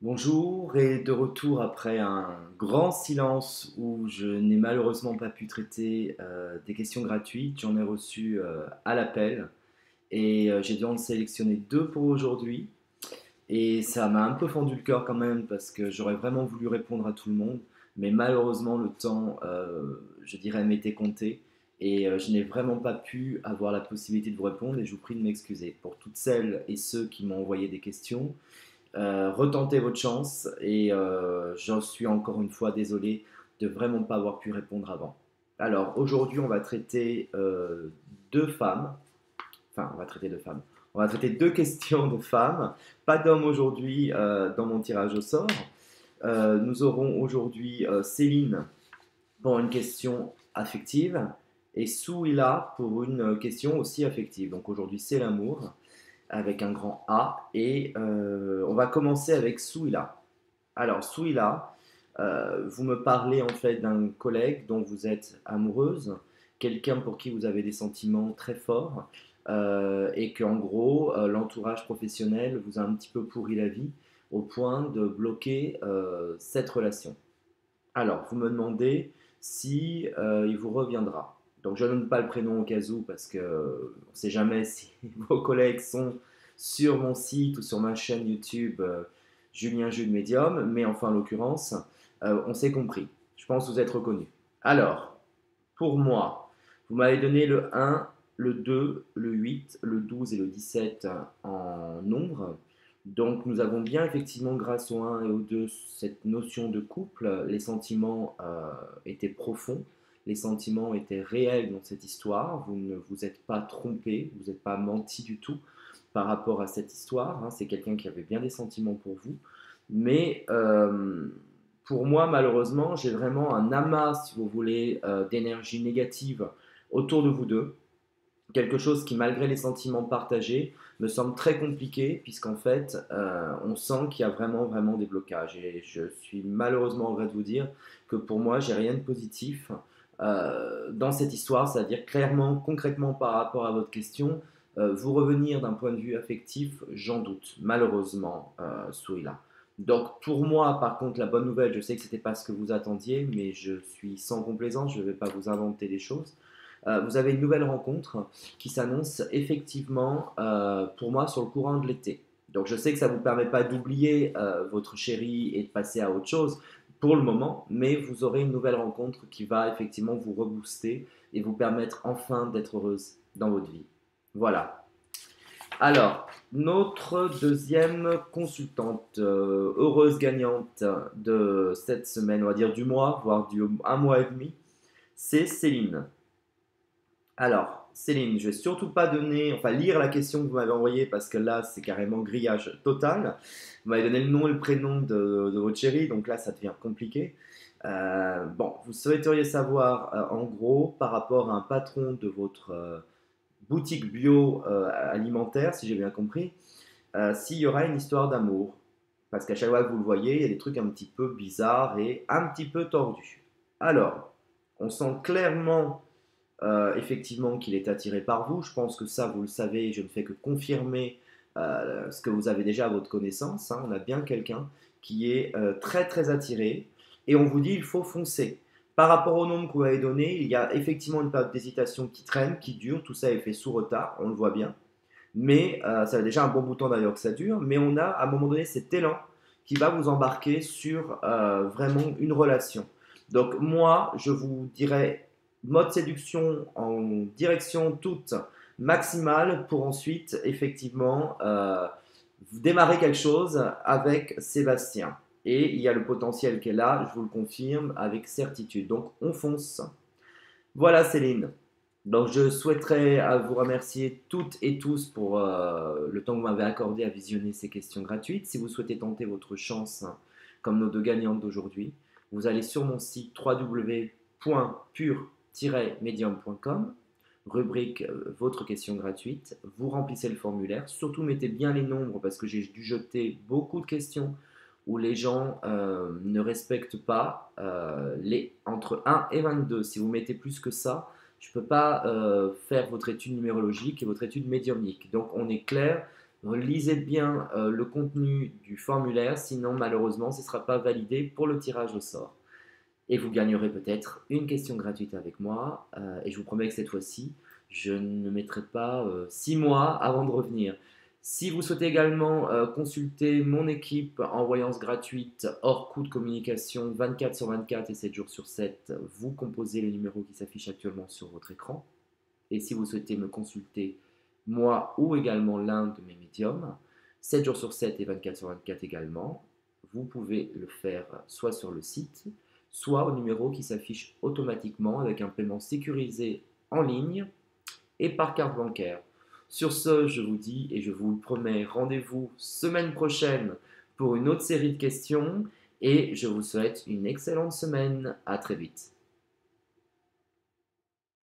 Bonjour et de retour après un grand silence où je n'ai malheureusement pas pu traiter des questions gratuites. J'en ai reçu à l'appel et j'ai dû en sélectionner deux pour aujourd'hui. Et ça m'a un peu fendu le cœur quand même parce que j'aurais vraiment voulu répondre à tout le monde. Mais malheureusement le temps, je dirais, m'était compté. Et je n'ai vraiment pas pu avoir la possibilité de vous répondre et je vous prie de m'excuser. Pour toutes celles et ceux qui m'ont envoyé des questions, retentez votre chance et j'en suis encore une fois désolé de vraiment pas avoir pu répondre avant. Alors aujourd'hui on va traiter deux femmes, enfin on va traiter deux femmes, on va traiter deux questions de femmes, pas d'hommes aujourd'hui dans mon tirage au sort. Nous aurons aujourd'hui Céline pour une question affective et Souila pour une question aussi affective. Donc aujourd'hui c'est l'amour avec un grand A. Et on va commencer avec Souila. Alors, Souila, vous me parlez en fait d'un collègue dont vous êtes amoureuse, quelqu'un pour qui vous avez des sentiments très forts, et qu'en gros, l'entourage professionnel vous a un petit peu pourri la vie au point de bloquer cette relation. Alors, vous me demandez si il vous reviendra. Donc, je ne donne pas le prénom au cas où parce que on ne sait jamais si vos collègues sont sur mon site ou sur ma chaîne YouTube Julien Jules Medium, mais enfin, en l'occurrence, on s'est compris. Je pense que vous êtes reconnu. Alors, pour moi, vous m'avez donné le 1, le 2, le 8, le 12 et le 17 en nombre. Donc nous avons bien effectivement grâce au 1 et au 2 cette notion de couple. Les sentiments étaient profonds, les sentiments étaient réels dans cette histoire. Vous ne vous êtes pas trompé, vous n'êtes pas menti du tout par rapport à cette histoire. Hein. C'est quelqu'un qui avait bien des sentiments pour vous. Mais pour moi, malheureusement, j'ai vraiment un amas, si vous voulez, d'énergie négative autour de vous deux. Quelque chose qui, malgré les sentiments partagés, me semble très compliqué, puisqu'en fait, on sent qu'il y a vraiment, vraiment des blocages. Et je suis malheureusement en train de vous dire que pour moi, j'ai rien de positif dans cette histoire, c'est-à-dire clairement, concrètement par rapport à votre question, vous revenir d'un point de vue affectif, j'en doute, malheureusement, Souila. Donc pour moi, par contre, la bonne nouvelle, je sais que ce n'était pas ce que vous attendiez, mais je suis sans complaisance, je ne vais pas vous inventer des choses. Vous avez une nouvelle rencontre qui s'annonce effectivement pour moi sur le courant de l'été. Donc je sais que ça ne vous permet pas d'oublier votre chérie et de passer à autre chose pour le moment, mais vous aurez une nouvelle rencontre qui va effectivement vous rebooster et vous permettre enfin d'être heureuse dans votre vie. Voilà. Alors, notre deuxième consultante, heureuse gagnante de cette semaine, on va dire du mois, voire du un mois et demi, c'est Céline. Alors, Céline, je vais surtout pas donner, enfin lire la question que vous m'avez envoyée parce que là, c'est carrément grillage total. Vous m'avez donné le nom et le prénom de votre chérie, donc là, ça devient compliqué. Bon, vous souhaiteriez savoir, en gros, par rapport à un patron de votre boutique bio alimentaire, si j'ai bien compris, s'il y aura une histoire d'amour. Parce qu'à chaque fois que vous le voyez, il y a des trucs un petit peu bizarres et un petit peu tordus. Alors, on sent clairement effectivement qu'il est attiré par vous. Je pense que ça, vous le savez, je ne fais que confirmer ce que vous avez déjà à votre connaissance. Hein. On a bien quelqu'un qui est très très attiré et on vous dit il faut foncer. Par rapport au nombre que vous avez donné, il y a effectivement une période d'hésitation qui traîne, qui dure. Tout ça est fait sous retard, on le voit bien. Mais ça fait déjà un bon bout de temps d'ailleurs que ça dure. Mais on a à un moment donné cet élan qui va vous embarquer sur vraiment une relation. Donc moi, je vous dirais mode séduction en direction toute maximale pour ensuite effectivement démarrer quelque chose avec Sébastien. Et il y a le potentiel qui est là, je vous le confirme avec certitude. Donc on fonce. Voilà Céline. Donc je souhaiterais vous remercier toutes et tous pour le temps que vous m'avez accordé à visionner ces questions gratuites. Si vous souhaitez tenter votre chance, hein, comme nos deux gagnantes d'aujourd'hui, vous allez sur mon site www.pur-medium.com, rubrique votre question gratuite, vous remplissez le formulaire, surtout mettez bien les nombres parce que j'ai dû jeter beaucoup de questions où les gens ne respectent pas les entre 1 et 22. Si vous mettez plus que ça, je ne peux pas faire votre étude numérologique et votre étude médiumnique. Donc on est clair, Lisez bien le contenu du formulaire, sinon malheureusement ce ne sera pas validé pour le tirage au sort. Et vous gagnerez peut-être une question gratuite avec moi. Et je vous promets que cette fois-ci, je ne mettrai pas 6 mois avant de revenir. Si vous souhaitez également consulter mon équipe en voyance gratuite hors coût de communication 24 sur 24 et 7 jours sur 7, vous composez les numéros qui s'affichent actuellement sur votre écran. Et si vous souhaitez me consulter, moi ou également l'un de mes médiums, 7 jours sur 7 et 24 sur 24 également, vous pouvez le faire soit sur le site, soit au numéro qui s'affiche automatiquement avec un paiement sécurisé en ligne et par carte bancaire. Sur ce, je vous dis et je vous le promets, rendez-vous semaine prochaine pour une autre série de questions et je vous souhaite une excellente semaine. À très vite.